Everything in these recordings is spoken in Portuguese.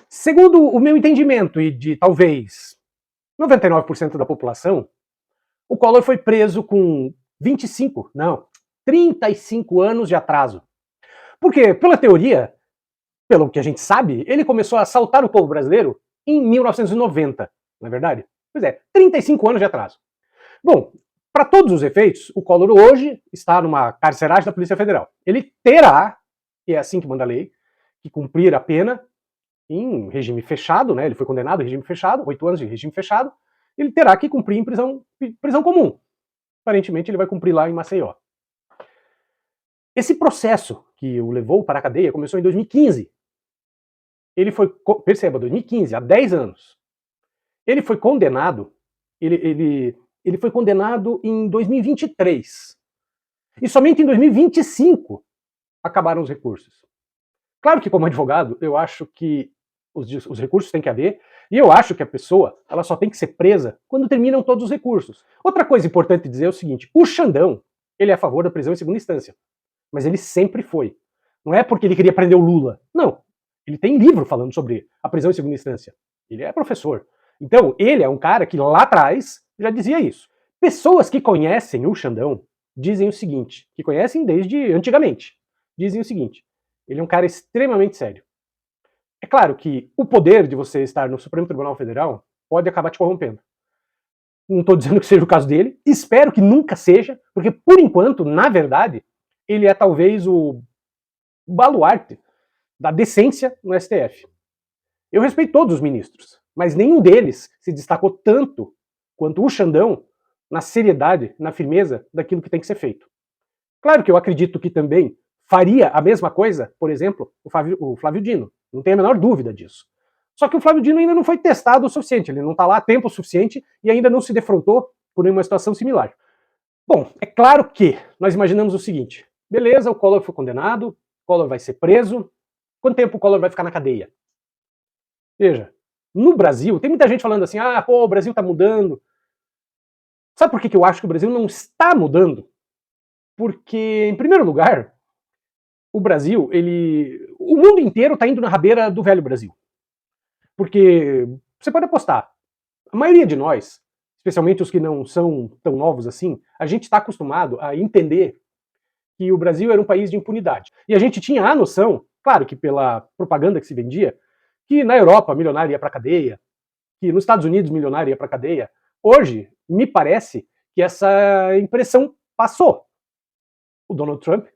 Segundo o meu entendimento e de talvez 99% da população, o Collor foi preso com 25, não, 35 anos de atraso. Porque, pela teoria, pelo que a gente sabe, ele começou a assaltar o povo brasileiro em 1990, não é verdade? Pois é, 35 anos de atraso. Bom, para todos os efeitos, o Collor hoje está numa carceragem da Polícia Federal. Ele terá, e é assim que manda a lei, que cumprir a pena em regime fechado, né? Ele foi condenado em regime fechado, 8 anos de regime fechado, ele terá que cumprir em prisão comum. Aparentemente ele vai cumprir lá em Maceió. Esse processo que o levou para a cadeia começou em 2015. Ele foi, perceba, 2015, há 10 anos. Ele foi condenado, ele foi condenado em 2023. E somente em 2025 acabaram os recursos. Claro que, como advogado, eu acho que os recursos têm que haver, e eu acho que a pessoa ela só tem que ser presa quando terminam todos os recursos. Outra coisa importante dizer é o seguinte: o Xandão ele é a favor da prisão em segunda instância, mas ele sempre foi. Não é porque ele queria prender o Lula. Não. Ele tem livro falando sobre a prisão em segunda instância. Ele é professor. Então, ele é um cara que lá atrás já dizia isso. Pessoas que conhecem o Xandão dizem o seguinte, que conhecem desde antigamente, dizem o seguinte: ele é um cara extremamente sério. É claro que o poder de você estar no Supremo Tribunal Federal pode acabar te corrompendo. Não estou dizendo que seja o caso dele, espero que nunca seja, porque por enquanto, na verdade, ele é talvez o baluarte da decência no STF. Eu respeito todos os ministros, mas nenhum deles se destacou tanto quanto o Xandão na seriedade, na firmeza daquilo que tem que ser feito. Claro que eu acredito que também faria a mesma coisa, por exemplo, o Flávio Dino. Não tenho a menor dúvida disso. Só que o Flávio Dino ainda não foi testado o suficiente, ele não está lá a tempo suficiente e ainda não se defrontou por nenhuma situação similar. Bom, é claro que nós imaginamos o seguinte: beleza, o Collor foi condenado, o Collor vai ser preso, quanto tempo o Collor vai ficar na cadeia? Veja, no Brasil, tem muita gente falando assim, o Brasil está mudando. Sabe por que eu acho que o Brasil não está mudando? Porque, em primeiro lugar, o Brasil, o mundo inteiro está indo na rabeira do velho Brasil. Porque você pode apostar, a maioria de nós, especialmente os que não são tão novos assim, a gente está acostumado a entender que o Brasil era um país de impunidade. E a gente tinha a noção, claro que pela propaganda que se vendia, que na Europa milionário ia para cadeia, que nos Estados Unidos milionário ia para cadeia. Hoje, me parece que essa impressão passou. O Donald Trump,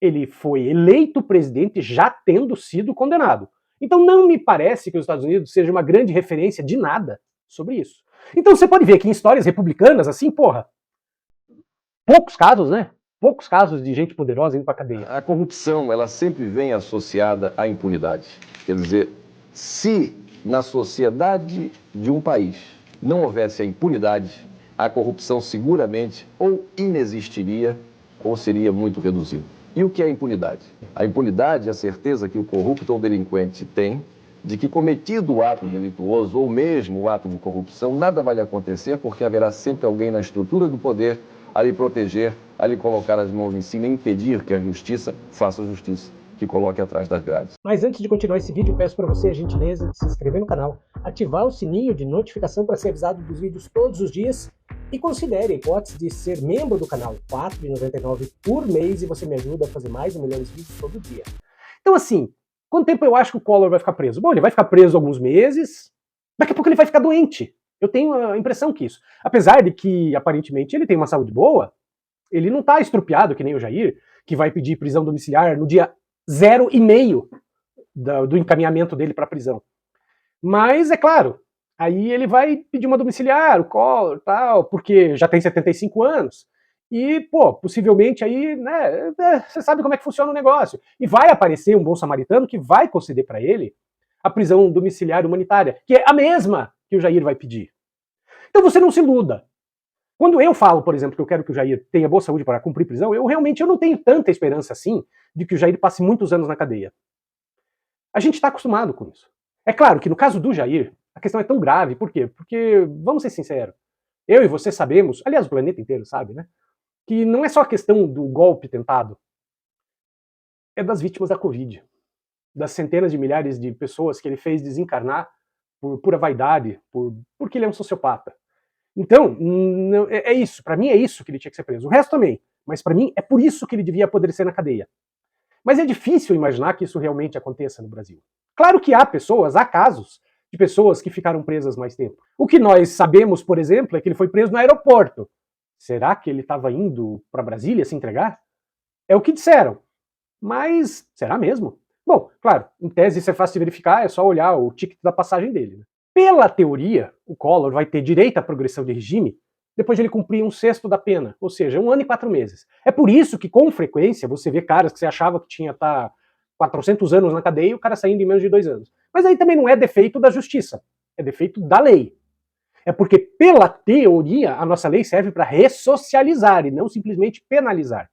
ele foi eleito presidente já tendo sido condenado. Então não me parece que os Estados Unidos seja uma grande referência de nada sobre isso. Então você pode ver que em histórias republicanas, assim, poucos casos, né? Poucos casos de gente poderosa indo pra cadeia. A corrupção, ela sempre vem associada à impunidade. Quer dizer, se na sociedade de um país não houvesse a impunidade, a corrupção seguramente ou inexistiria ou seria muito reduzida. E o que é a impunidade? A impunidade é a certeza que o corrupto ou delinquente tem de que, cometido o ato delituoso ou mesmo o ato de corrupção, nada vai lhe acontecer porque haverá sempre alguém na estrutura do poder a lhe proteger, a lhe colocar as mãos em cima e impedir que a justiça faça justiça, que coloque atrás das grades. Mas antes de continuar esse vídeo, peço para você a gentileza de se inscrever no canal, ativar o sininho de notificação para ser avisado dos vídeos todos os dias e considere a hipótese de ser membro do canal, R$ 4,99 por mês, e você me ajuda a fazer mais e melhores vídeos todo dia. Então assim, quanto tempo eu acho que o Collor vai ficar preso? Bom, ele vai ficar preso alguns meses, daqui a pouco ele vai ficar doente. Eu tenho a impressão que isso. Apesar de que, aparentemente, ele tem uma saúde boa, ele não está estrupiado que nem o Jair, que vai pedir prisão domiciliar no dia 0,5 do encaminhamento dele para a prisão. Mas, é claro, aí ele vai pedir uma domiciliar, o Collor, tal, porque já tem 75 anos. E, possivelmente aí, né, você sabe como é que funciona o negócio. E vai aparecer um bom samaritano que vai conceder para ele a prisão domiciliar humanitária, que é a mesma que o Jair vai pedir. Então você não se iluda. Quando eu falo, por exemplo, que eu quero que o Jair tenha boa saúde para cumprir prisão, eu não tenho tanta esperança assim de que o Jair passe muitos anos na cadeia. A gente está acostumado com isso. É claro que no caso do Jair, a questão é tão grave. Por quê? Porque, vamos ser sinceros, eu e você sabemos, aliás, o planeta inteiro sabe, né? Que não é só a questão do golpe tentado, é das vítimas da Covid. das centenas de milhares de pessoas que ele fez desencarnar por pura vaidade, porque ele é um sociopata. Então, é isso. Para mim é isso que ele tinha que ser preso. O resto também. Mas para mim é por isso que ele devia apodrecer na cadeia. Mas é difícil imaginar que isso realmente aconteça no Brasil. Claro que há casos de pessoas que ficaram presas mais tempo. O que nós sabemos, por exemplo, é que ele foi preso no aeroporto. Será que ele estava indo para Brasília se entregar? É o que disseram. Mas será mesmo? Bom, claro, em tese isso é fácil de verificar, é só olhar o ticket da passagem dele. Né? Pela teoria, o Collor vai ter direito à progressão de regime depois de ele cumprir 1/6 da pena, ou seja, 1 ano e 4 meses. É por isso que, com frequência, você vê caras que você achava que tinha 400 anos na cadeia e o cara saindo em menos de 2 anos. Mas aí também não é defeito da justiça, é defeito da lei. É porque, pela teoria, a nossa lei serve para ressocializar e não simplesmente penalizar.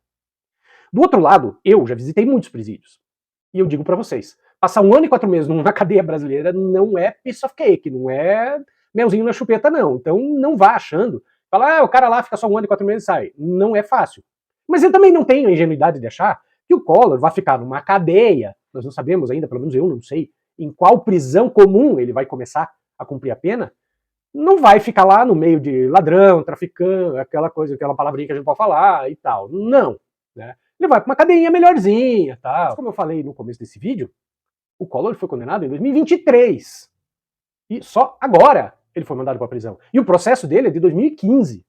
Do outro lado, eu já visitei muitos presídios. E eu digo para vocês, passar 1 ano e 4 meses numa cadeia brasileira não é piece of cake, não é melzinho na chupeta, não. Então não vá achando, fala, o cara lá fica só 1 ano e 4 meses e sai. Não é fácil. Mas eu também não tenho a ingenuidade de achar que o Collor vai ficar numa cadeia, nós não sabemos ainda, pelo menos eu não sei, em qual prisão comum ele vai começar a cumprir a pena, não vai ficar lá no meio de ladrão, traficante, aquela coisa, aquela palavrinha que a gente pode falar e tal. Não. Né? Ele vai para uma cadeinha melhorzinha, tá? Como eu falei no começo desse vídeo, o Collor foi condenado em 2023. E só agora ele foi mandado para a prisão. E o processo dele é de 2015.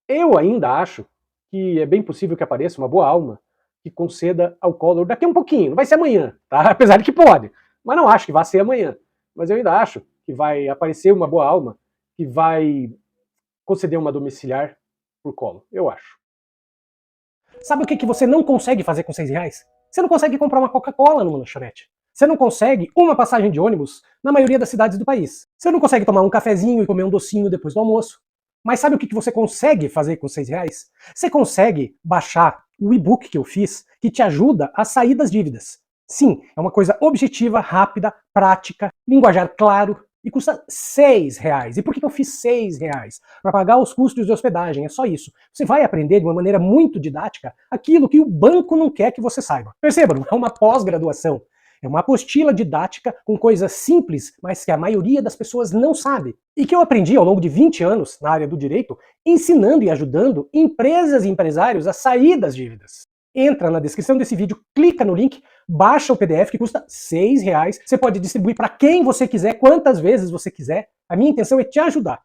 Eu ainda acho que é bem possível que apareça uma boa alma que conceda ao Collor daqui a um pouquinho. Não vai ser amanhã, tá? Apesar de que pode. Mas não acho que vai ser amanhã. Mas eu ainda acho que vai aparecer uma boa alma que vai conceder uma domiciliar por Collor. Eu acho. Sabe o que você não consegue fazer com R$6? Você não consegue comprar uma Coca-Cola numa lanchonete. Você não consegue uma passagem de ônibus na maioria das cidades do país. Você não consegue tomar um cafezinho e comer um docinho depois do almoço. Mas sabe o que você consegue fazer com R$6? Você consegue baixar o e-book que eu fiz que te ajuda a sair das dívidas. Sim, é uma coisa objetiva, rápida, prática, linguajar claro e custa R$6. E por que eu fiz R$6? Para pagar os custos de hospedagem, é só isso. Você vai aprender de uma maneira muito didática aquilo que o banco não quer que você saiba. Perceba, não é uma pós-graduação. É uma apostila didática com coisas simples, mas que a maioria das pessoas não sabe. E que eu aprendi ao longo de 20 anos na área do direito, ensinando e ajudando empresas e empresários a sair das dívidas. Entra na descrição desse vídeo, clica no link, baixa o PDF que custa R$6. Você pode distribuir para quem você quiser, quantas vezes você quiser. A minha intenção é te ajudar.